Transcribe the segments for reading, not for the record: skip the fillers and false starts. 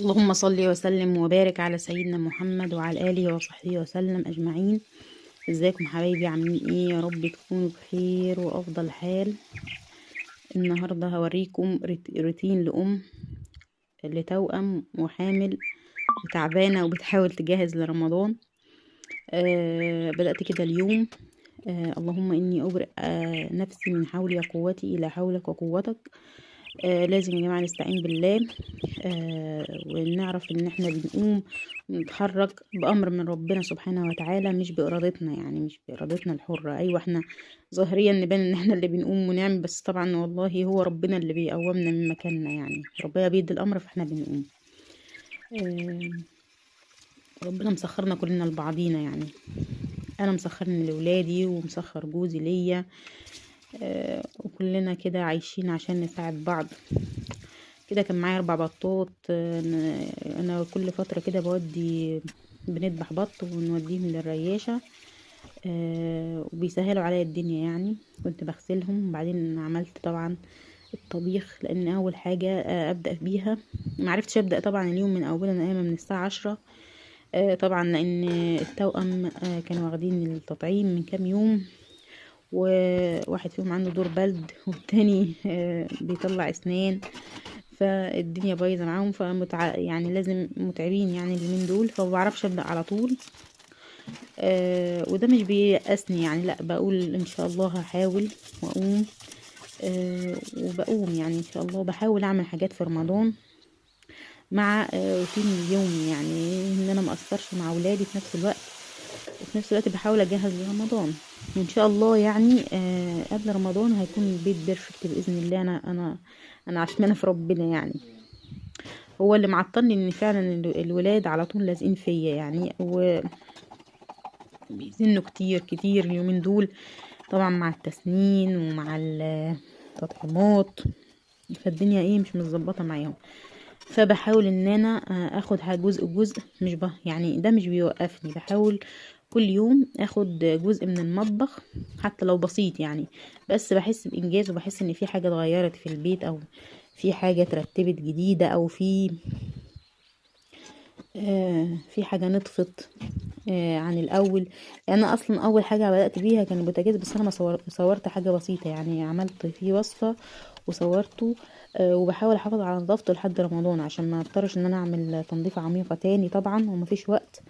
اللهم صل وسلم وبارك على سيدنا محمد وعلى آله وصحبه وسلم أجمعين. ازيكم حبايبي؟ عاملين ايه؟ يا رب تكونوا بخير وأفضل حال. النهاردة هوريكم روتين لأم لتوأم وحامل وتعبانة وبتحاول تجهز لرمضان. بدأت كده اليوم. اللهم إني أبرئ نفسي من حولي وقوتي إلى حولك وقوتك. لازم يا جماعة نستعين بالله. ونعرف ان احنا بنقوم ونتحرك بأمر من ربنا سبحانه وتعالى، مش بإرادتنا، يعني مش بإرادتنا الحرة. ايوه احنا ظاهريا نبان ان احنا اللي بنقوم ونعمل، بس طبعا والله هو ربنا اللي بيقومنا من مكاننا، يعني ربنا بيدي الأمر فاحنا بنقوم. آه، ربنا مسخرنا كلنا لبعضينا يعني. انا مسخرني لولادي ومسخر جوزي ليا. وكلنا كده عايشين عشان نساعد بعض. كده كان معايا 4 بطات. انا كل فترة كده بنذبح بط ونوديهم للرياشة. وبيسهلوا عليا الدنيا يعني. كنت بغسلهم وبعدين عملت طبعا الطبيخ، لان اول حاجة ابدأ بيها. معرفتش ابدأ طبعا اليوم من اوله، انا قايمة من الساعة 10. طبعا لان التوأم كانوا واخدين التطعيم من كام يوم، وواحد فيهم عنده دور برد والتاني بيطلع اسنان، فالدنيا بايظه معاهم. يعني لازم متعبين يعني اليومين دول، فما بعرفش ابدا على طول. وده مش بيأسني يعني، لا بقول ان شاء الله هحاول واقوم. وبقوم يعني ان شاء الله، بحاول اعمل حاجات في رمضان مع روتين اليومي، يعني ان انا ما اقصرش مع اولادي في نفس الوقت. وفي نفس الوقت بحاول اجهز لرمضان ان شاء الله يعني. قبل رمضان هيكون البيت بيرفكت باذن الله. انا عشمانه في ربنا يعني. هو اللي معطلني ان فعلا الولاد على طول لازقين فيا يعني، وبيزنوا كتير كتير اليومين دول، طبعا مع التسنين ومع التطعيمات. فالدنيا ايه مش متظبطه معاهم. فبحاول ان انا اخد جزء جزء، مش يعني ده مش بيوقفني. بحاول كل يوم اخد جزء من المطبخ حتى لو بسيط يعني، بس بحس بانجاز وبحس ان في حاجه اتغيرت في البيت، او في حاجه اترتبت جديده، او في حاجه نطفت عن الاول. يعني انا اصلا اول حاجه بدات بيها كان البوتاجاز، بس انا ما صورت حاجه بسيطه يعني، عملت فيه وصفه وصورته. وبحاول احافظ على نظافته لحد رمضان عشان ما اضطرش ان انا اعمل تنظيفه عميقه تاني طبعا، ومفيش وقت.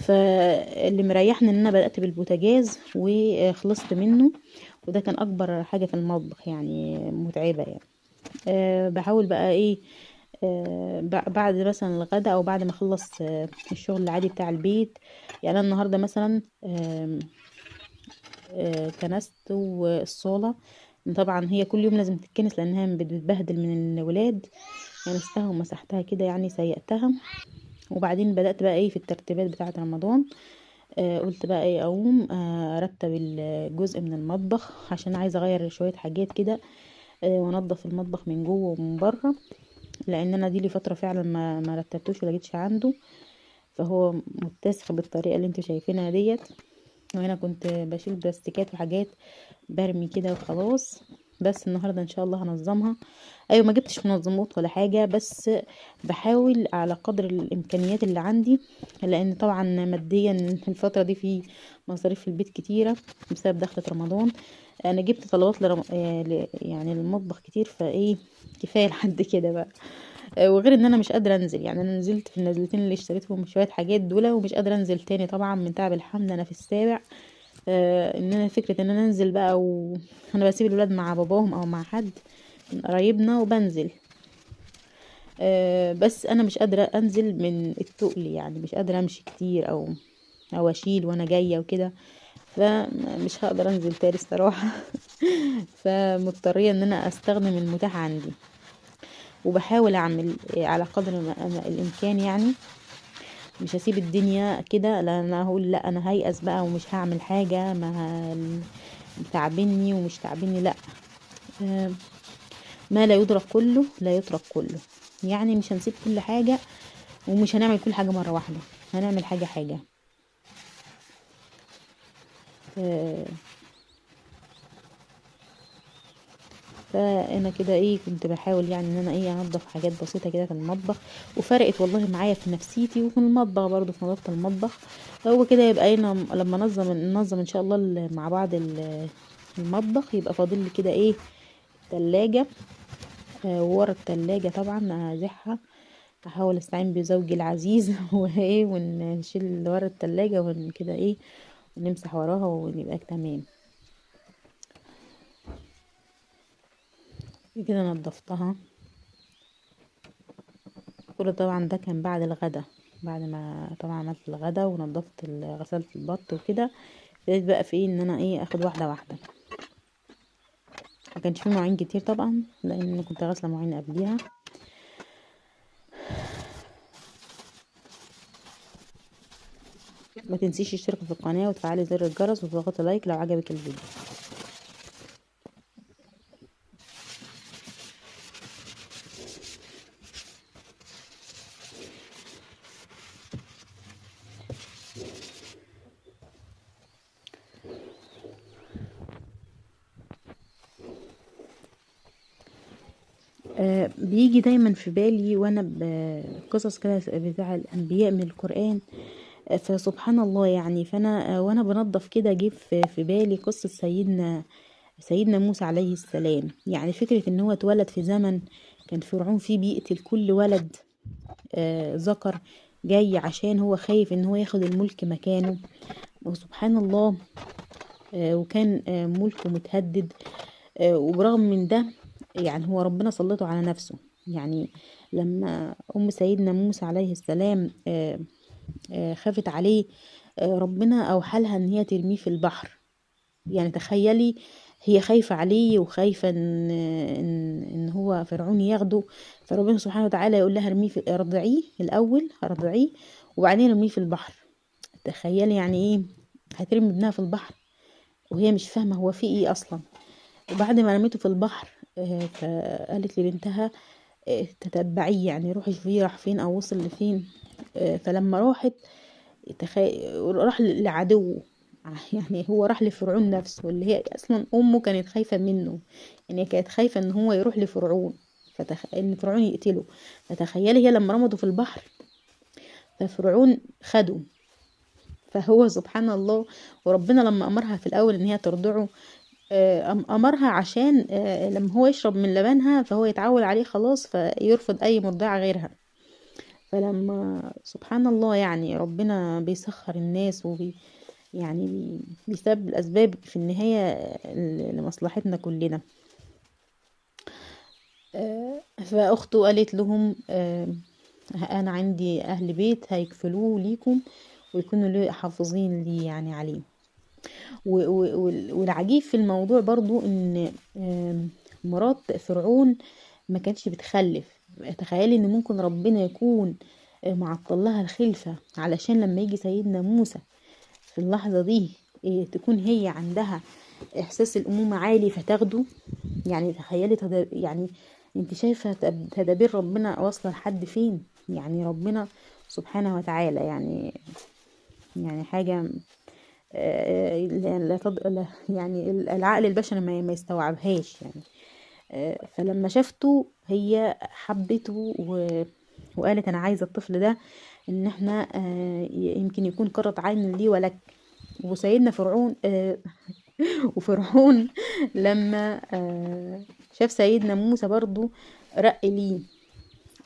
فاللي مريحني ان انا بدات بالبوتاجاز وخلصت منه، وده كان اكبر حاجه في المطبخ يعني، متعبه يعني. بحاول بقى ايه، بعد مثلا الغداء او بعد ما اخلص الشغل العادي بتاع البيت. يعني انا النهارده مثلا كنست والصاله. طبعا هي كل يوم لازم تتكنس لانها بتتبهدل من الولاد. كنستها ومسحتها كده يعني، سيقتها. وبعدين بدأت بقى ايه في الترتيبات بتاعة رمضان. قلت بقى ايه اقوم ارتب الجزء من المطبخ عشان عايزه اغير شويه حاجات كده. وانضف المطبخ من جوه ومن بره، لان انا دي لي فتره فعلا ما رتبتوش ولا جيتش عنده. فهو متسخ بالطريقه اللي انتوا شايفينها ديت. وانا كنت بشيل بلاستيكات وحاجات برمي كده وخلاص. بس النهارده ان شاء الله هنظمها. ايوه ما جبتش منظمات ولا حاجه، بس بحاول على قدر الامكانيات اللي عندي، لان طبعا ماديا الفتره دي في مصاريف في البيت كتيره بسبب دخلة رمضان. انا جبت طلبات يعني للمطبخ كتير، فايه كفايه لحد كده بقى. وغير ان انا مش قادره انزل، يعني انا نزلت في النزلتين اللي اشتريتهم شويه حاجات دول، ومش قادره انزل تاني طبعا من تعب الحمل، انا في السابع. ان انا فكره ان انا انزل بقى، وانا بسيب الولاد مع باباهم او مع حد من قرايبنا وبنزل. بس انا مش قادره انزل من التقل، يعني مش قادره امشي كتير او اشيل وانا جايه وكده. فمش هقدر انزل تاني الصراحه. فمضطريه ان انا استخدم المتاح عندي، وبحاول اعمل على قدر ما الامكان يعني. مش هسيب الدنيا كده، لان انا هقول لا انا هيأس بقى ومش هعمل حاجه، ما تعبني ومش تعبني، لا. آه، ما لا يدرك كله لا يترك كله. يعني مش هنسيب كل حاجه، ومش هنعمل كل حاجه مره واحده، هنعمل حاجه حاجه. آه، فانا كده ايه كنت بحاول يعني ان انا ايه انضف حاجات بسيطه كده في المطبخ، وفرقت والله معايا في نفسيتي وفي المطبخ برضو، في نظافه المطبخ. هو كده يبقى ايه لما ننظم ان شاء الله مع بعض المطبخ، يبقى فاضل لي كده ايه التلاجة. ورا التلاجة طبعا ازحها، احاول استعين بزوجي العزيز وايه ونشيل اللي ورا التلاجة كده ايه ونمسح وراها ونبقى تمام كده. نضفتها كل طبعا ده كان بعد الغدا، بعد ما طبعا عملت الغدا ونضفت غسلت البط وكده. بدأت بقى في ايه ان انا ايه اخد واحده واحده. ما كانش فيه مواعين كتير طبعا لان كنت غاسله مواعين قبليها. ما تنسيش تشتركي في القناه وتفعلي زر الجرس وتضغطي لايك لو عجبك الفيديو. بيجي دايما في بالي وانا بقصص كده بتاع الانبياء من القرآن. فسبحان الله يعني، فانا وانا بنضف كده جه في بالي قصة سيدنا موسى عليه السلام. يعني فكرة ان هو اتولد في زمن كان فرعون فيه بيقتل كل ولد ذكر، جاي عشان هو خايف ان هو ياخد الملك مكانه. وسبحان الله وكان ملكه متهدد. وبرغم من ده يعني هو ربنا سلطه على نفسه. يعني لما أم سيدنا موسى عليه السلام خافت عليه، ربنا أوحى لها إن هي ترميه في البحر. يعني تخيلي، هي خايفة عليه وخايفة إن هو فرعون ياخده، فربنا سبحانه وتعالى يقول لها ارميه ارضعيه الأول، ارضعيه وبعدين ارميه في البحر. تخيلي يعني إيه هترمي ابنها في البحر وهي مش فاهمة هو في إيه أصلا. وبعد ما رميته في البحر فقالت لبنتها تتبعيه، يعني روحي شوفيه راح فين او وصل لفين. فلما راحت راح لعدوه. يعني هو راح لفرعون نفسه اللي هي اصلا امه كانت خايفه منه. يعني هي كانت خايفه ان هو يروح لفرعون، ان فرعون يقتله. فتخيلي هي لما رمته في البحر ففرعون خده. فهو سبحان الله، وربنا لما امرها في الاول ان هي ترضعه أمرها عشان لما هو يشرب من لبنها فهو يتعود عليه خلاص فيرفض أي مرضعة غيرها. فلما سبحان الله يعني ربنا بيسخر الناس يعني بيسبب الأسباب في النهاية لمصلحتنا كلنا. فأخته قالت لهم أنا عندي أهل بيت هيكفلوه ليكم ويكونوا لي حافظين لي يعني عليه. والعجيب في الموضوع برضو ان مرات فرعون ما كانتش بتخلف. تخيلي ان ممكن ربنا يكون معطل لها الخلفة علشان لما يجي سيدنا موسى في اللحظة دي تكون هي عندها احساس الامومة عالي فتاخده. يعني تخيلي يعني انت شايفة تدابير ربنا واصلة لحد فين. يعني ربنا سبحانه وتعالى يعني حاجة يعني العقل البشري ما يستوعبهاش يعني. فلما شافته هي حبته وقالت انا عايزه الطفل ده ان احنا يمكن يكون قرة عين لي ولك. وسيدنا فرعون وفرعون لما شاف سيدنا موسى برضو رق ليه.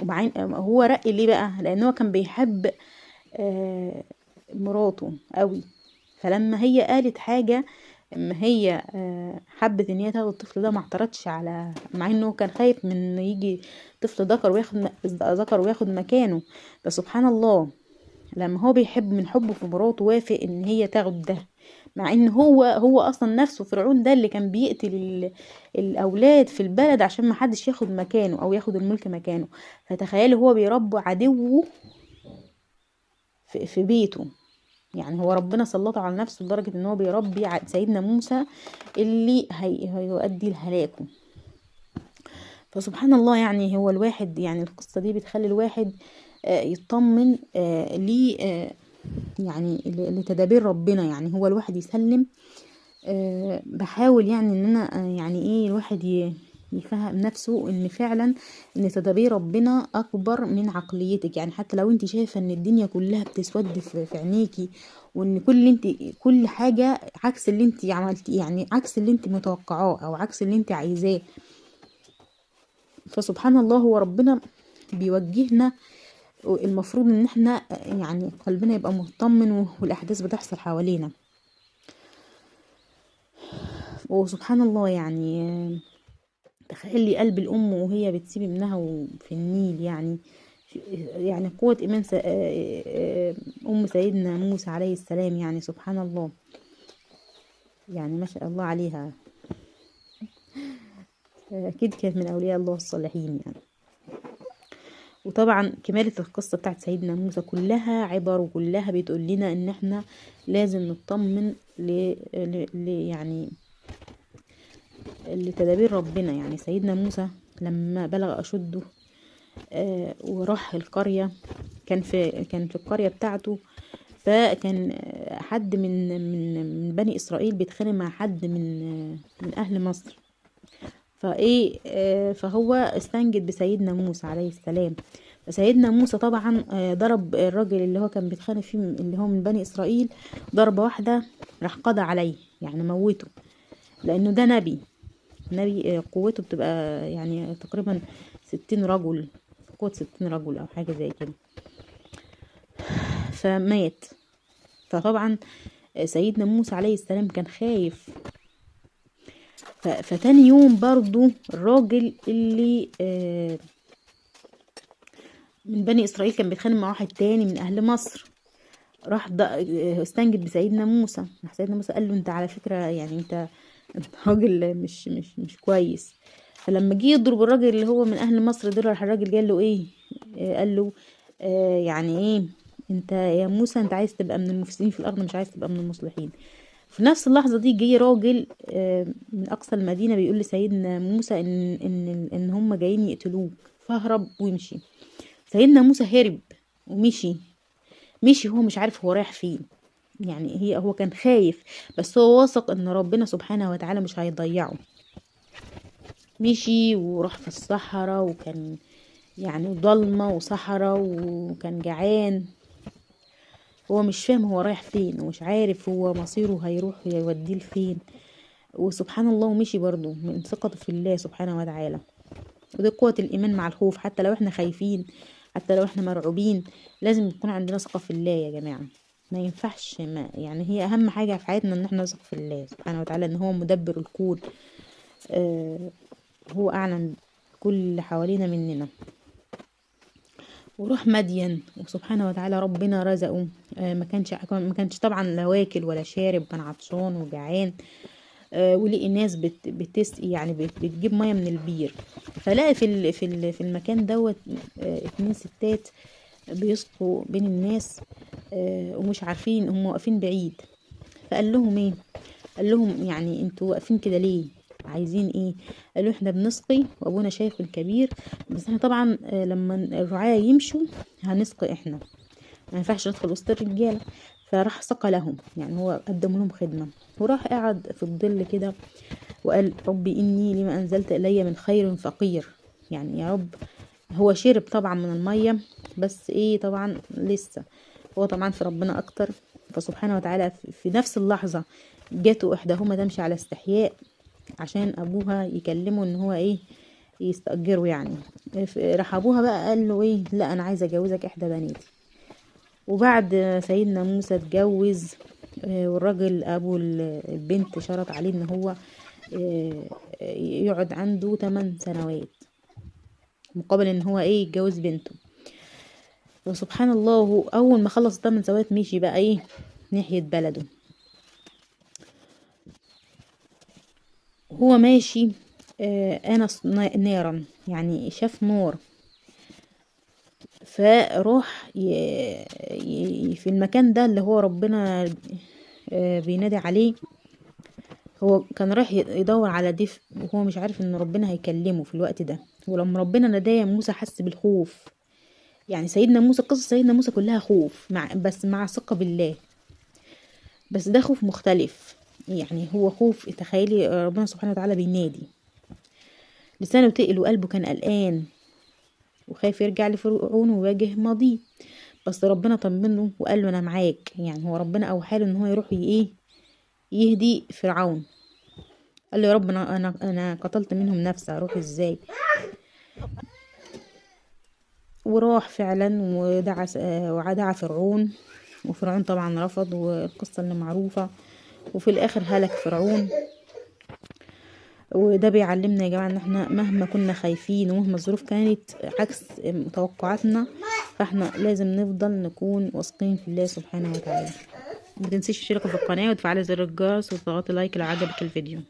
وبعدين هو رق ليه بقى لان هو كان بيحب مراته قوي. فلما هي قالت حاجة اما هي حبت ان هي تاخد الطفل ده ما اعترضش على، مع انه كان خايف من انه يجي طفل ذكر وياخد مكانه. بس سبحان الله لما هو بيحب من حبه في مراته وافق ان هي تاخد ده، مع ان هو اصلا نفسه فرعون ده اللي كان بيقتل الاولاد في البلد عشان ما حدش ياخد مكانه او ياخد الملك مكانه. فتخيلي هو بيربي عدوه في بيته. يعني هو ربنا سلطه على نفسه لدرجة ان هو بيربي سيدنا موسى اللي هيؤدي لهلاكه. فسبحان الله يعني هو الواحد يعني القصة دي بتخلي الواحد يطمن ليه يعني لتدابير ربنا. يعني هو الواحد يسلم. بحاول يعني ان انا يعني ايه الواحد يفهم نفسه ان فعلا ان تدابير ربنا اكبر من عقليتك. يعني حتى لو انت شايفه ان الدنيا كلها بتسود في عينيكي، وان كل حاجه عكس اللي انت عملتي، يعني عكس اللي انت متوقعاه او عكس اللي انت عايزاه، فسبحان الله هو ربنا بيوجهنا. المفروض ان احنا يعني قلبنا يبقى مطمن والاحداث بتحصل حوالينا. وسبحان الله يعني تخيلي قلب الام وهي بتسيب ابنها في النيل. يعني قوة ايمان ام سيدنا موسى عليه السلام، يعني سبحان الله، يعني ما شاء الله عليها. اكيد كانت من اولياء الله الصالحين يعني. وطبعا كمالة القصة بتاعت سيدنا موسى كلها عبر، وكلها بتقول لنا ان احنا لازم نطمن يعني لتدابير ربنا. يعني سيدنا موسى لما بلغ أشده وراح القرية، كان في القرية بتاعته، فكان حد من بني إسرائيل بيتخانق مع حد من أهل مصر. فهو استنجد بسيدنا موسى عليه السلام. فسيدنا موسى طبعا ضرب الراجل اللي هو كان بيتخانق فيه، اللي هو من بني إسرائيل، ضربة واحدة راح قضى عليه، يعني موته، لأنه ده نبي قوته بتبقى يعني تقريبا 60 رجل، قوة 60 رجل أو حاجة زي كده، فمات. فطبعا سيدنا موسى عليه السلام كان خايف. فتاني يوم برضو الراجل اللي من بني إسرائيل كان بيتخانق مع واحد تاني من أهل مصر، راح استنجد بسيدنا موسى. راح سيدنا موسى قال له انت على فكرة يعني انت راجل مش كويس. فلما جه يضرب الراجل اللي هو من اهل مصر ده، راح الراجل قال له ايه؟ قال له يعني ايه انت يا موسى انت عايز تبقى من المفسدين في الارض، مش عايز تبقى من المصلحين. في نفس اللحظة دي جه راجل من اقصى المدينة بيقول لسيدنا موسى ان هم جايين يقتلوك، فاهرب ويمشي. سيدنا موسى هرب ومشي هو مش عارف هو رايح فين. يعني هو كان خايف، بس هو واثق ان ربنا سبحانه وتعالى مش هيضيعه. مشي وراح في الصحراء، وكان يعني ضلمة وصحراء، وكان جعان. هو مش فاهم هو رايح فين، ومش عارف هو مصيره هيروح يوديه لفين. وسبحان الله ومشي برضه من ثقته في الله سبحانه وتعالى. ودي قوة الإيمان مع الخوف. حتى لو احنا خايفين، حتى لو احنا مرعوبين، لازم يكون عندنا ثقة في الله يا جماعة. ما ينفعش يعني هي أهم حاجة في حياتنا ان احنا نثق في الله سبحانه وتعالى، ان هو مدبر الكون. آه هو أعلم كل اللي حوالينا مننا. وروح مدين، وسبحانه وتعالى ربنا رزقه. ما كانش طبعا لا واكل ولا شارب، كان عطشان وجعان. ولقي ناس بتسقي، يعني بتجيب ميه من البير. فلاقي في المكان دوت 2 ستات بيسقوا بين الناس، ومش عارفين، هم واقفين بعيد. فقال لهم ايه؟ قال لهم يعني انتوا واقفين كده ليه؟ عايزين ايه؟ قالوا احنا بنسقي وابونا شيخ كبير، بس احنا طبعا لما الرعاة يمشوا هنسقي احنا، ما ينفعش ندخل وسط الرجاله. فراح سقى لهم، يعني هو قدم لهم خدمه. وراح قعد في الظل كده وقال ربي اني لما انزلت الي من خير فقير. يعني يا رب، هو شرب طبعا من الميه، بس ايه طبعا لسه هو طبعا في ربنا اكتر. فسبحانه وتعالى في نفس اللحظه جاته احداهما تمشي على استحياء عشان ابوها يكلمه ان هو ايه يستأجره يعني. راح ابوها بقى قال له ايه؟ لا انا عايزه اجوزك احدى بناتي. وبعد سيدنا موسى اتجوز، والراجل ابو البنت شرط عليه ان هو يقعد عنده 8 سنوات مقابل ان هو ايه يتجوز بنته. وسبحان الله اول ما خلص 8 سنوات مشي بقى ايه ناحية بلده. هو ماشي آنس نارا، يعني شاف نار. فروح في المكان ده اللي هو ربنا بينادي عليه. هو كان رايح يدور على دفء، وهو مش عارف ان ربنا هيكلمه في الوقت ده. ولما ربنا ناداه موسى حس بالخوف. يعني سيدنا موسى، قصة سيدنا موسى كلها خوف بس مع ثقة بالله. بس ده خوف مختلف، يعني هو خوف، تخيلي ربنا سبحانه وتعالى بينادي. لسانه تقل وقلبه كان قلقان وخايف يرجع لفرعون ويواجه ماضيه، بس ربنا طمنه وقال له انا معاك. يعني هو ربنا اوحاله ان هو يروح يهدي فرعون. قال له يا رب انا قتلت منهم نفسي، هروح ازاي؟ وراح فعلا ودعا فرعون، وفرعون طبعا رفض، والقصة اللي معروفة، وفي الاخر هلك فرعون. وده بيعلمنا يا جماعة ان احنا مهما كنا خايفين ومهما الظروف كانت عكس توقعاتنا، فاحنا لازم نفضل نكون واثقين في الله سبحانه وتعالى. متنسيش تشتركوا في القناة وتفعلوا زر الجرس وتضغطوا لايك لو عجبك الفيديو.